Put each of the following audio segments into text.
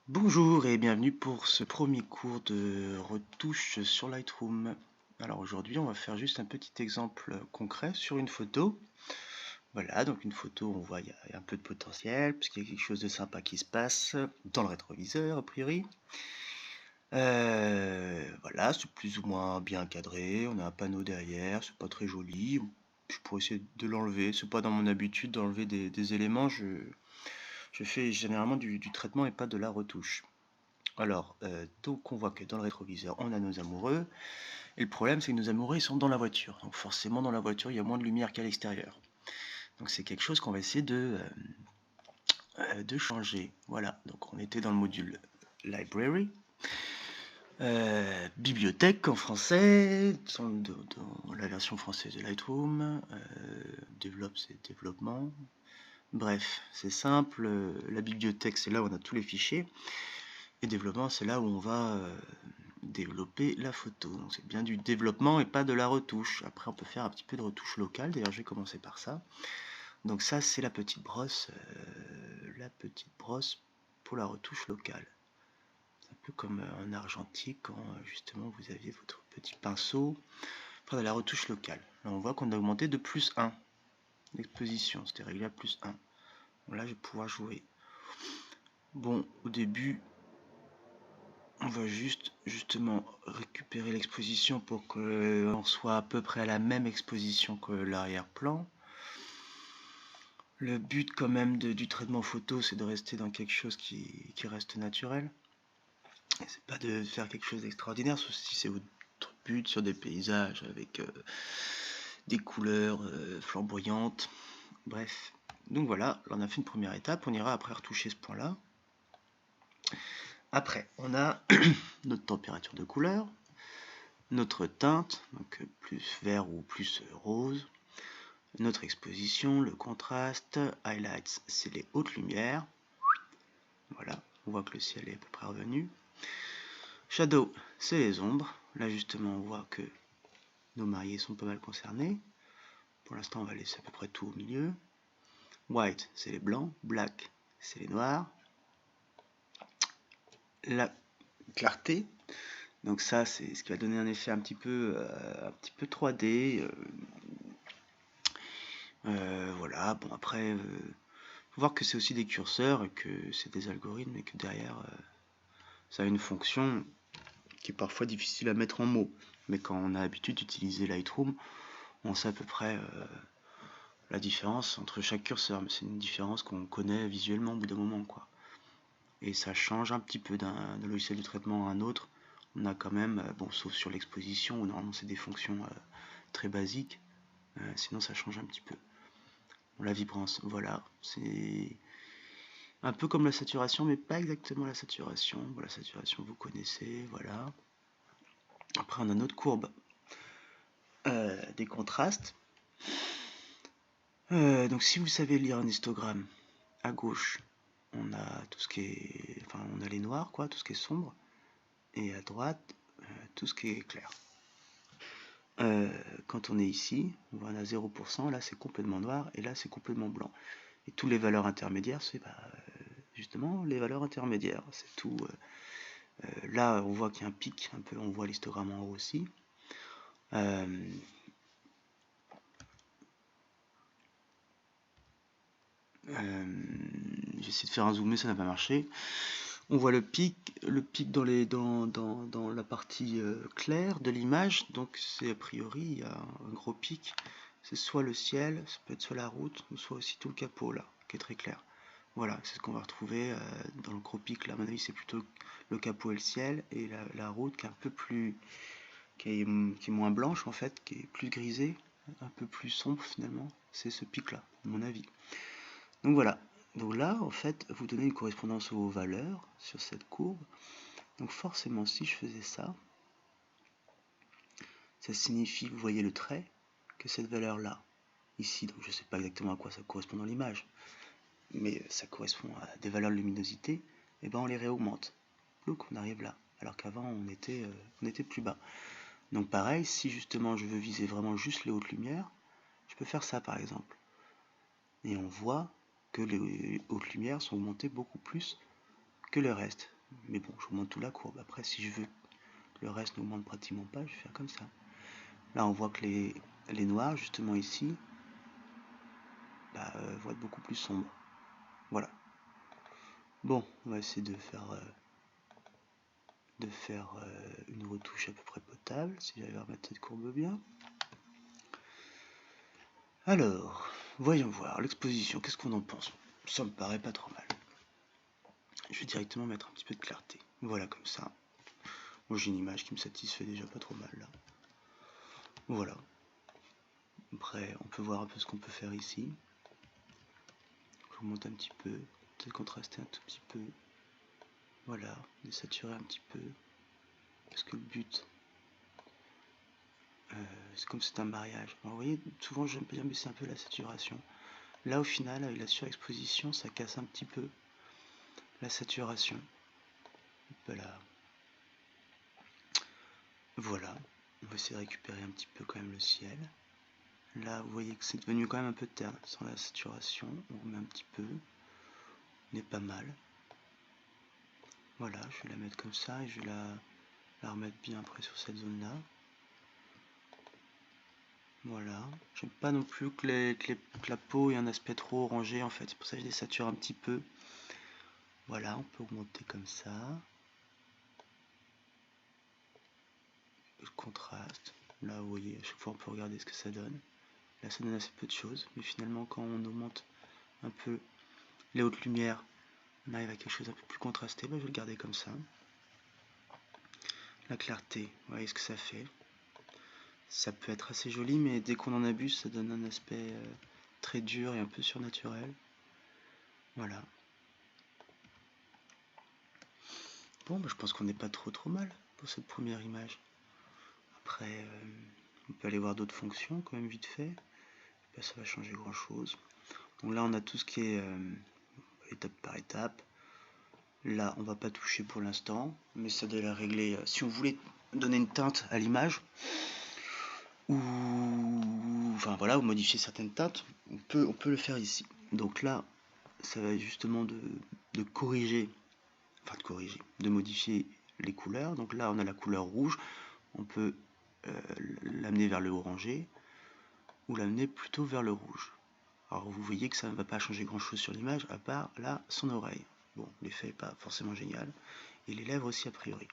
Bonjour et bienvenue pour ce premier cours de retouche sur Lightroom. Alors aujourd'hui on va faire juste un petit exemple concret sur une photo. Voilà, donc une photo, on voit il y a un peu de potentiel puisqu'il y a quelque chose de sympa qui se passe dans le rétroviseur a priori. Voilà, c'est plus ou moins bien cadré, on a un panneau derrière, c'est pas très joli. Je pourrais essayer de l'enlever, c'est pas dans mon habitude d'enlever des éléments, je fais généralement du traitement et pas de la retouche. Alors, donc on voit que dans le rétroviseur, on a nos amoureux. Et le problème, c'est que nos amoureux, ils sont dans la voiture. Donc forcément, dans la voiture, il y a moins de lumière qu'à l'extérieur. Donc c'est quelque chose qu'on va essayer de changer. Voilà, donc on était dans le module Library. Bibliothèque en français, dans la version française de Lightroom. Développe, c'est développement. Bref, c'est simple. La bibliothèque, c'est là où on a tous les fichiers. Et développement, c'est là où on va développer la photo. Donc c'est bien du développement et pas de la retouche. Après on peut faire un petit peu de retouche locale, d'ailleurs je vais commencer par ça. Donc ça c'est la petite brosse pour la retouche locale. C'est un peu comme en argentique quand justement vous aviez votre petit pinceau pour de la retouche locale. Là on voit qu'on a augmenté de plus 1 l'exposition, c'était réglé à plus 1. Donc là je vais pouvoir jouer. Bon, au début on va justement récupérer l'exposition pour qu'on soit à peu près à la même exposition que l'arrière-plan. Le but quand même du traitement photo, c'est de rester dans quelque chose qui reste naturel. C'est pas de faire quelque chose d'extraordinaire, sauf si c'est votre but sur des paysages avec des couleurs flamboyantes. Bref, donc voilà, là on a fait une première étape, on ira après retoucher ce point-là. Après, on a notre température de couleur, notre teinte, donc plus vert ou plus rose, notre exposition, le contraste, highlights, c'est les hautes lumières. Voilà, on voit que le ciel est à peu près revenu. Shadow, c'est les ombres. Là justement, on voit que nos mariés sont pas mal concernés. Pour l'instant, on va laisser à peu près tout au milieu. White, c'est les blancs. Black, c'est les noirs. La clarté, donc ça, c'est ce qui va donner un effet un petit peu 3D. Voilà, bon après, faut voir que c'est aussi des curseurs et que c'est des algorithmes et que derrière, ça a une fonction qui est parfois difficile à mettre en mots. Mais quand on a l'habitude d'utiliser Lightroom, on sait à peu près la différence entre chaque curseur. Mais c'est une différence qu'on connaît visuellement au bout d'un moment, quoi. Et ça change un petit peu d'un logiciel de traitement à un autre. On a quand même, bon, sauf sur l'exposition, où normalement c'est des fonctions très basiques. Sinon ça change un petit peu. Bon, la vibrance, voilà, c'est un peu comme la saturation, mais pas exactement la saturation. Bon, la saturation, vous connaissez, voilà. Après, on a notre courbe des contrastes. Donc, si vous savez lire un histogramme, à gauche, on a tout ce qui est, enfin, on a les noirs, quoi, tout ce qui est sombre, et à droite, tout ce qui est clair. Quand on est ici, on voit on a 0%, là c'est complètement noir, et là c'est complètement blanc. Et toutes les valeurs intermédiaires, c'est justement les valeurs intermédiaires, c'est tout. Là, on voit qu'il y a un pic, un peu, on voit l'histogramme en haut aussi. J'essaie de faire un zoom, mais ça n'a pas marché. On voit le pic dans la partie claire de l'image, donc c'est a priori il y a un gros pic. C'est soit le ciel, ça peut être soit la route, ou soit aussi tout le capot là, qui est très clair. Voilà, c'est ce qu'on va retrouver dans le gros pic là. À mon avis, c'est plutôt le capot et le ciel, et la route qui est un peu plus, qui est moins blanche en fait, qui est plus grisée, un peu plus sombre finalement. C'est ce pic là, à mon avis. Donc voilà. Donc là, en fait, vous donnez une correspondance aux valeurs sur cette courbe. Donc forcément, si je faisais ça, ça signifie, vous voyez le trait, que cette valeur-là, ici, donc je ne sais pas exactement à quoi ça correspond dans l'image, mais ça correspond à des valeurs de luminosité, et ben on les réaugmente. Donc on arrive là, alors qu'avant on était plus bas. Donc pareil, si justement je veux viser vraiment juste les hautes lumières, je peux faire ça par exemple. Et on voit que les hautes lumières sont augmentées beaucoup plus que le reste. Mais bon, j'augmente tout la courbe. Après, si je veux que le reste n'augmente pratiquement pas, je vais faire comme ça. Là, on voit que les noirs, justement ici, vont être beaucoup plus sombres. Voilà. Bon, on va essayer de faire une retouche à peu près potable, si j'arrive à remettre cette courbe bien. Alors, voyons voir, l'exposition, qu'est-ce qu'on en pense? Ça me paraît pas trop mal. Je vais directement mettre un petit peu de clarté. Voilà, comme ça. Moi, j'ai une image qui me satisfait déjà pas trop mal, là. Voilà. Après, on peut voir un peu ce qu'on peut faire ici. Je remonte un petit peu, peut-être contraster un tout petit peu. Voilà, désaturer un petit peu. Parce que le but, c'est comme c'est un mariage. Alors, vous voyez, souvent j'aime bien baisser un peu la saturation. Là, au final, avec la surexposition, ça casse un petit peu la saturation. Voilà. Voilà. On va essayer de récupérer un petit peu quand même le ciel. Là, vous voyez que c'est devenu quand même un peu terne sans la saturation. On remet un petit peu. On est pas mal. Voilà, je vais la mettre comme ça et je vais la remettre bien après sur cette zone-là. Voilà. J'aime pas non plus que la peau ait un aspect trop orangé en fait. C'est pour ça que je désature un petit peu. Voilà, on peut augmenter comme ça. Le contraste. Là, vous voyez, à chaque fois on peut regarder ce que ça donne. Là, ça donne assez peu de choses. Mais finalement, quand on augmente un peu les hautes lumières, on arrive à quelque chose un peu plus contrasté. Je vais le garder comme ça. La clarté, vous voyez ce que ça fait. Ça peut être assez joli, mais dès qu'on en abuse, ça donne un aspect très dur et un peu surnaturel. Voilà. Bon, je pense qu'on n'est pas trop mal pour cette première image. Après, on peut aller voir d'autres fonctions quand même vite fait. Ça va changer grand chose. Donc là, on a tout ce qui est étape par étape. Là, on va pas toucher pour l'instant, mais ça doit la régler. Si on voulait donner une teinte à l'image, ou enfin voilà, ou modifier certaines teintes, on peut le faire ici. Donc là, ça va justement de corriger, de modifier les couleurs. Donc là, on a la couleur rouge, on peut l'amener vers le orangé, ou l'amener plutôt vers le rouge. Alors vous voyez que ça ne va pas changer grand chose sur l'image, à part là, son oreille. Bon, l'effet n'est pas forcément génial. Et les lèvres aussi a priori.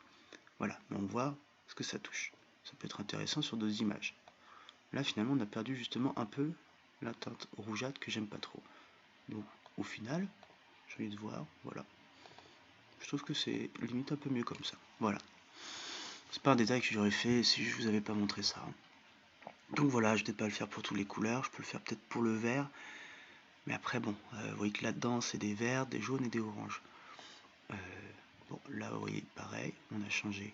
Voilà, mais on voit ce que ça touche. Ça peut être intéressant sur d'autres images. Là finalement on a perdu justement un peu la teinte rougeâtre que j'aime pas trop. Donc au final, j'ai envie de voir, voilà. Je trouve que c'est limite un peu mieux comme ça. Voilà. C'est pas un détail que j'aurais fait si je vous avais pas montré ça. Donc voilà, je ne vais pas le faire pour toutes les couleurs, je peux le faire peut-être pour le vert. Mais après bon, vous voyez que là-dedans c'est des verts, des jaunes et des oranges. Bon, là vous voyez pareil, on a changé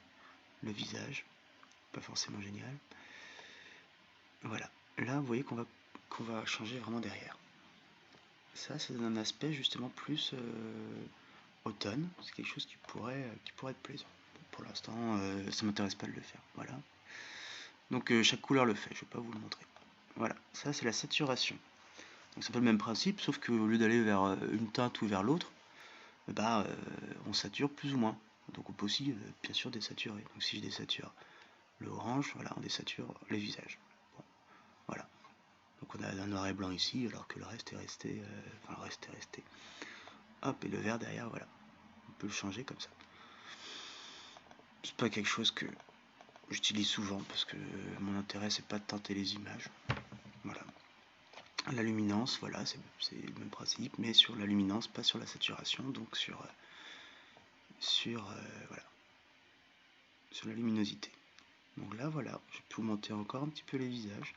le visage, pas forcément génial. Voilà, là vous voyez qu'on va changer vraiment derrière. Ça donne un aspect justement plus automne, c'est quelque chose qui pourrait être plaisant. Bon, pour l'instant, ça m'intéresse pas de le faire, voilà. Donc chaque couleur le fait, je vais pas vous le montrer. Voilà, ça c'est la saturation. Donc c'est un peu le même principe, sauf qu'au lieu d'aller vers une teinte ou vers l'autre, on sature plus ou moins. Donc on peut aussi bien sûr désaturer. Donc si je désature le orange, voilà, on désature les visages. Bon, voilà. Donc on a un noir et blanc ici, alors que le reste est resté. Enfin, le reste est resté. Hop, et le vert derrière, voilà. On peut le changer comme ça. C'est pas quelque chose que j'utilise souvent parce que mon intérêt c'est pas de teinter les images. Voilà. La luminance, voilà, c'est le même principe, mais sur la luminance, pas sur la saturation, donc sur voilà, sur la luminosité. Donc là, voilà, je peux augmenter encore un petit peu les visages.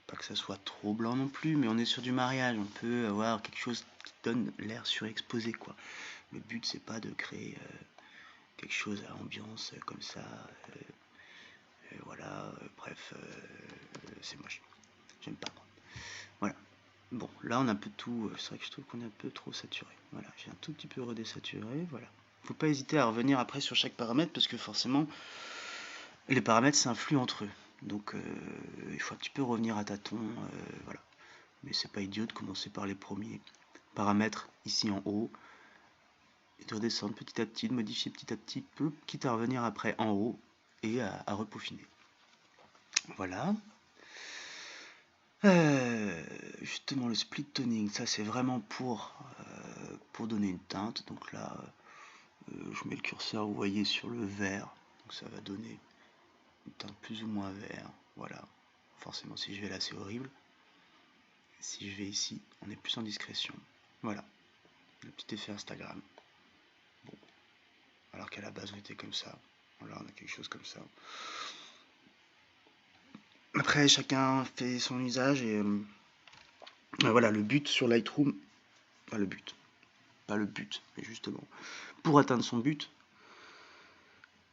Pas que ça soit trop blanc non plus, mais on est sur du mariage, on peut avoir quelque chose qui donne l'air surexposé, quoi. Le but, c'est pas de créer quelque chose à ambiance comme ça. Voilà, bref, c'est moche. J'aime pas. Voilà. Bon, là on a un peu tout. C'est vrai que je trouve qu'on est un peu trop saturé. Voilà, j'ai un tout petit peu redésaturé. Voilà. Faut pas hésiter à revenir après sur chaque paramètre parce que forcément les paramètres s'influent entre eux. Donc il faut un petit peu revenir à tâtons. Voilà. Mais c'est pas idiot de commencer par les premiers paramètres ici en haut, et de redescendre petit à petit, de modifier petit à petit, quitte à revenir après en haut et à repeaufiner. Voilà. Justement le split toning, ça c'est vraiment pour donner une teinte. Donc là, je mets le curseur, vous voyez, sur le vert, donc ça va donner une teinte plus ou moins vert. Voilà. Forcément, si je vais là, c'est horrible. Si je vais ici, on est plus en discrétion. Voilà. Le petit effet Instagram. Bon. Alors qu'à la base, on était comme ça. Voilà, on a quelque chose comme ça. Après, chacun fait son usage et voilà, le but sur Lightroom, pas le but, mais justement, pour atteindre son but,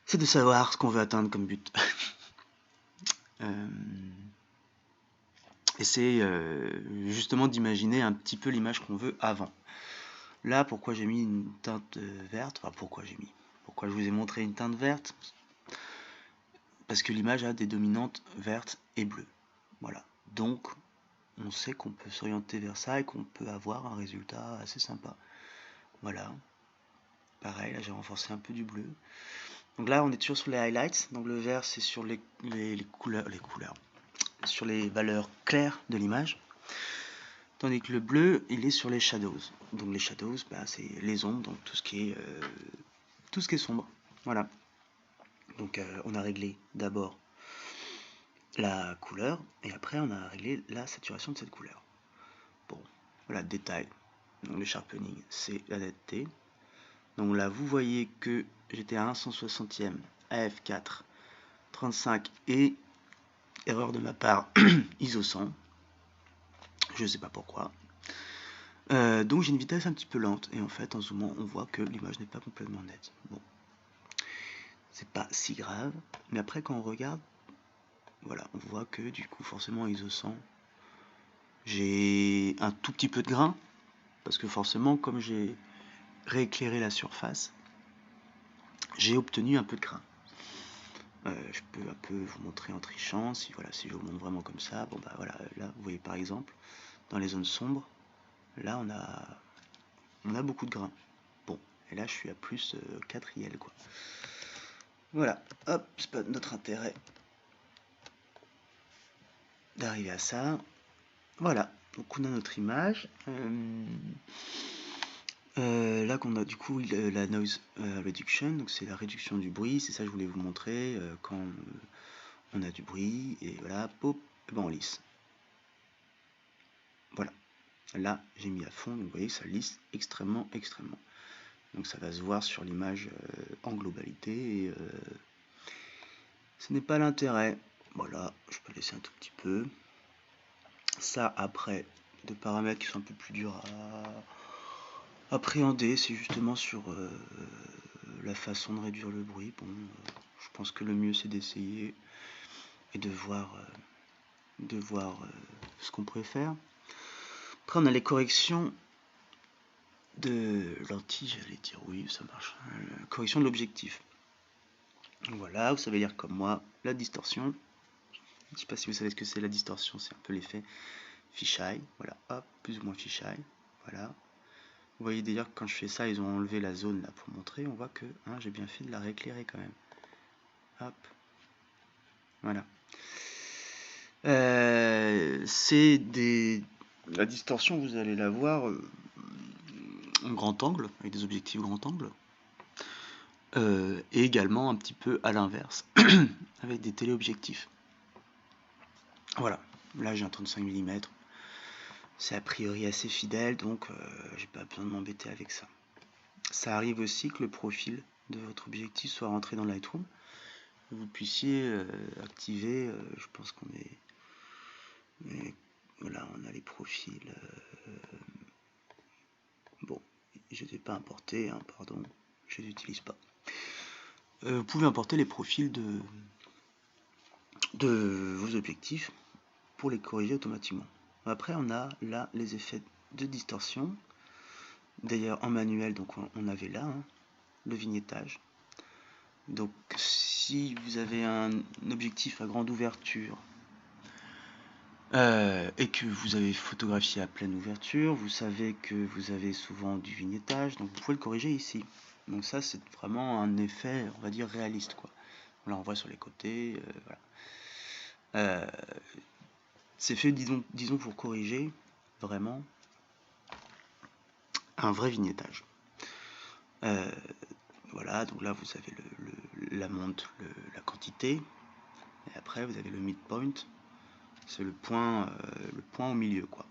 c'est de savoir ce qu'on veut atteindre comme but. Et c'est justement d'imaginer un petit peu l'image qu'on veut avant. Là, pourquoi j'ai mis une teinte verte, enfin pourquoi je vous ai montré une teinte verte, parce que l'image a des dominantes vertes et bleues. Voilà. Donc, on sait qu'on peut s'orienter vers ça et qu'on peut avoir un résultat assez sympa. Voilà. Pareil, là j'ai renforcé un peu du bleu. Donc là, on est toujours sur les highlights. Donc le vert, c'est sur les couleurs, sur les valeurs claires de l'image. Tandis que le bleu, il est sur les shadows. Donc les shadows, bah, c'est les ombres, donc tout ce qui est sombre. Voilà. Donc on a réglé d'abord la couleur et après on a réglé la saturation de cette couleur. Bon, voilà, détail. Donc le sharpening, c'est la netteté. Donc là, vous voyez que j'étais à 1/160e, AF4, 35 et, erreur de ma part, ISO 100. Je ne sais pas pourquoi. Donc j'ai une vitesse un petit peu lente et en fait en zoomant on voit que l'image n'est pas complètement nette. Bon, c'est pas si grave, mais après quand on regarde, voilà, on voit que du coup forcément ISO 100, j'ai un tout petit peu de grain parce que forcément comme j'ai rééclairé la surface, j'ai obtenu un peu de grain. Je peux un peu vous montrer en trichant, si je vous montre vraiment comme ça, bon bah voilà, là vous voyez par exemple, dans les zones sombres, là on a beaucoup de grains. Bon, et là je suis à plus 4 IL quoi. Voilà, hop, c'est pas de notre intérêt d'arriver à ça. Voilà, donc on a notre image. Là qu'on a du coup la noise reduction, donc c'est la réduction du bruit, c'est ça que je voulais vous montrer quand on a du bruit, et voilà, pop, et ben on lisse. Voilà, là j'ai mis à fond, donc vous voyez ça lisse extrêmement. Donc ça va se voir sur l'image en globalité, et ce n'est pas l'intérêt. Voilà, je peux laisser un tout petit peu. Ça après, de paramètres qui sont un peu plus durs à appréhender, c'est justement sur la façon de réduire le bruit. Bon, je pense que le mieux c'est d'essayer et de voir ce qu'on préfère. Après on a les corrections de lentilles, j'allais dire, oui ça marche, correction de l'objectif. Voilà, vous savez lire comme moi la distorsion. Je ne sais pas si vous savez ce que c'est la distorsion, c'est un peu l'effet fisheye. Voilà, hop, plus ou moins fisheye. Voilà. Vous voyez d'ailleurs que quand je fais ça, ils ont enlevé la zone là pour montrer. On voit que j'ai bien fait de la rééclairer quand même. Hop. Voilà. La distorsion, vous allez la voir en grand angle, avec des objectifs grand angle. Et également un petit peu à l'inverse, avec des téléobjectifs. Voilà. Là, j'ai un 35 mm. C'est a priori assez fidèle, donc j'ai pas besoin de m'embêter avec ça. Ça arrive aussi que le profil de votre objectif soit rentré dans Lightroom. Vous puissiez activer, je pense qu'on est... Voilà, on a les profils. Bon, je ne les ai pas importés, hein, pardon, je les utilise pas. Vous pouvez importer les profils de vos objectifs pour les corriger automatiquement. Après, on a là les effets de distorsion. D'ailleurs, en manuel, donc on avait là le vignettage. Donc, si vous avez un objectif à grande ouverture et que vous avez photographié à pleine ouverture, vous savez que vous avez souvent du vignettage, donc vous pouvez le corriger ici. Donc ça, c'est vraiment un effet, on va dire, réaliste, quoi. Là, on voit sur les côtés, voilà. C'est fait, disons, pour corriger vraiment un vrai vignettage. Voilà, donc là, vous avez la monte, la quantité, et après, vous avez le midpoint, c'est le point au milieu, quoi.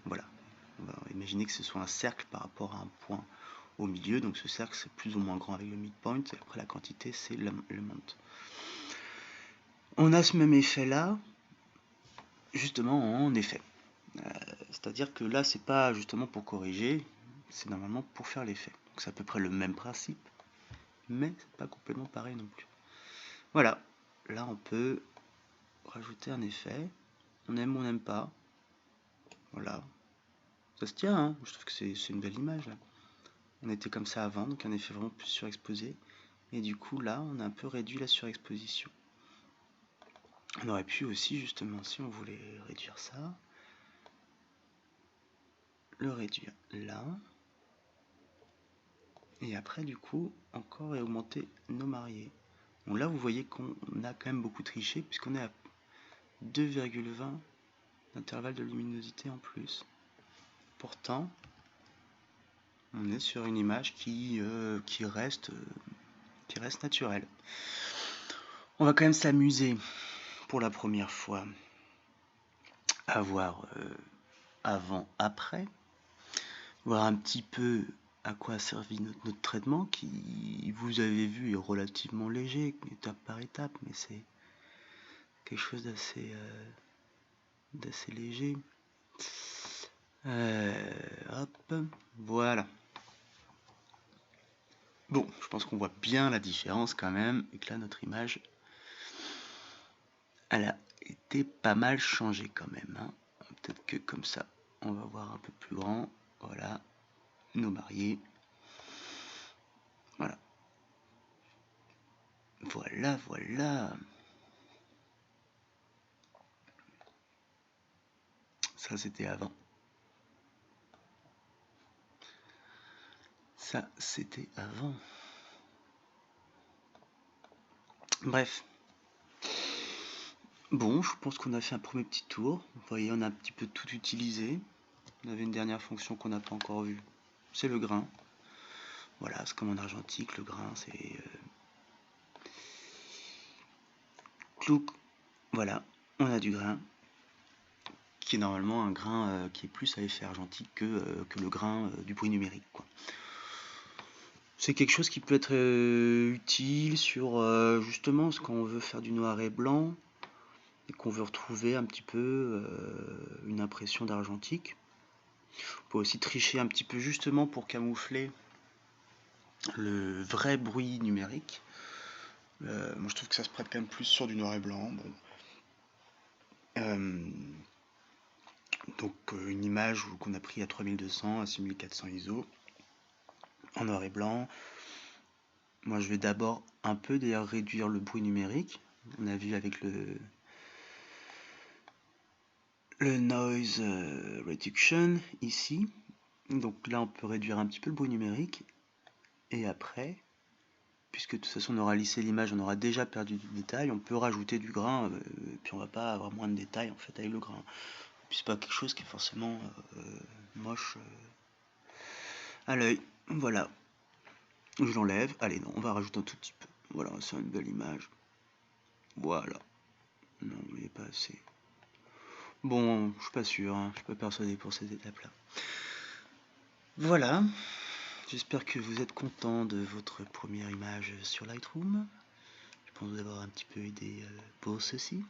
Voilà. On va imaginer que ce soit un cercle par rapport à un point au milieu, donc ce cercle c'est plus ou moins grand avec le midpoint, et après la quantité c'est le monte. On a ce même effet là, justement en effet. C'est-à-dire que là c'est pas justement pour corriger, c'est normalement pour faire l'effet. Donc c'est à peu près le même principe, mais c'est pas complètement pareil non plus. Voilà, là on peut rajouter un effet, on aime ou on n'aime pas. Voilà, ça se tient, hein. Je trouve que c'est une belle image là. On était comme ça avant, donc un effet vraiment plus surexposé. Et du coup, là, on a un peu réduit la surexposition. On aurait pu aussi, justement, si on voulait réduire ça, le réduire là. Et après, du coup, encore augmenter nos mariés. Bon, là, vous voyez qu'on a quand même beaucoup triché, puisqu'on est à 2,20 d'intervalle de luminosité en plus. Pourtant, on est sur une image qui reste naturelle. On va quand même s'amuser pour la première fois à voir avant, après, voir un petit peu à quoi a servi notre traitement qui, vous avez vu, est relativement léger, étape par étape, mais c'est quelque chose d'assez léger. Hop, voilà. Bon, je pense qu'on voit bien la différence quand même, et que là, notre image, elle a été pas mal changée quand même, hein. Peut-être que comme ça, on va voir un peu plus grand. Voilà, nos mariés. Voilà. Voilà, voilà. Ça, c'était avant. Ça, c'était avant. Bref. Bon, je pense qu'on a fait un premier petit tour. Vous voyez, on a un petit peu tout utilisé. On avait une dernière fonction qu'on n'a pas encore vue. C'est le grain. Voilà, c'est comme en argentique, le grain, c'est... Clouc. Voilà, on a du grain. Qui est normalement un grain qui est plus à effet argentique que le grain du bruit numérique, quoi. C'est quelque chose qui peut être utile sur justement quand on veut faire du noir et blanc et qu'on veut retrouver un petit peu une impression d'argentique. On peut aussi tricher un petit peu justement pour camoufler le vrai bruit numérique. Moi je trouve que ça se prête quand même plus sur du noir et blanc. Bon. Donc une image qu'on a pris à 3200 à 6400 ISO en noir et blanc. Moi je vais d'abord un peu d'ailleurs réduire le bruit numérique. On a vu avec le noise reduction ici. Donc là on peut réduire un petit peu le bruit numérique. Et après, puisque de toute façon on aura lissé l'image, on aura déjà perdu du détail, on peut rajouter du grain, puis on va pas avoir moins de détails en fait avec le grain. Puis c'est pas quelque chose qui est forcément moche à l'œil. Voilà. Je l'enlève. Allez, non, on va rajouter un tout petit peu. Voilà, c'est une belle image. Voilà. Non, il n'est pas assez. Bon, je suis pas sûr, hein. Je suis pas persuadé pour cette étape-là. Voilà. J'espère que vous êtes content de votre première image sur Lightroom. Je pense vous avoir un petit peu aidé pour ceci.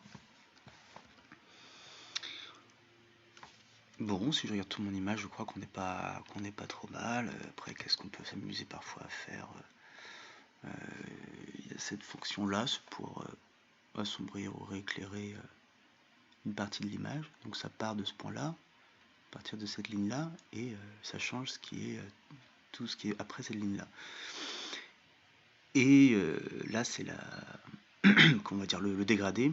Bon, si je regarde toute mon image, je crois qu'on n'est pas trop mal. Après, qu'est-ce qu'on peut s'amuser parfois à faire? Il y a cette fonction-là, c'est pour assombrir ou rééclairer une partie de l'image. Donc ça part de ce point-là, à partir de cette ligne-là, et ça change ce qui est tout ce qui est après cette ligne-là. Et là, c'est qu'on va dire le dégradé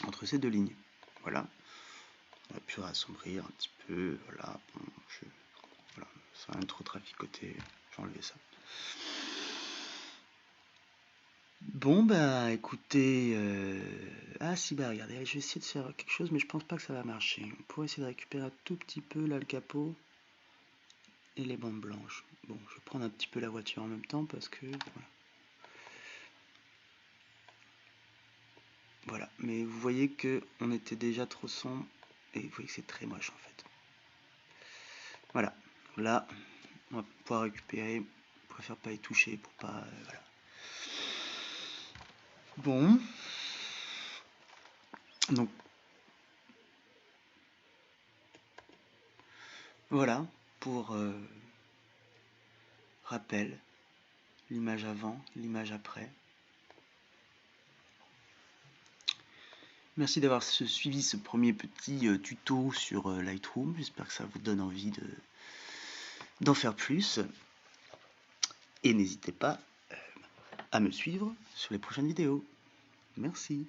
entre ces deux lignes. Voilà. On aurait pu assombrir un petit peu, voilà, bon, voilà, ça va trop traficoter, j'ai enlevé ça. Bon bah écoutez, ah si bah regardez, je vais essayer de faire quelque chose mais je pense pas que ça va marcher. On pourrait essayer de récupérer un tout petit peu là le capot et les bandes blanches. Bon, je vais prendre un petit peu la voiture en même temps parce que voilà. Voilà, mais vous voyez que on était déjà trop sombre et vous voyez que c'est très moche en fait. Voilà, là on va pouvoir récupérer, je préfère pas y toucher pour pas, voilà. Bon, donc voilà pour rappel, l'image avant, l'image après. Merci d'avoir suivi ce premier petit tuto sur Lightroom, j'espère que ça vous donne envie d'en faire plus. Et n'hésitez pas à me suivre sur les prochaines vidéos. Merci.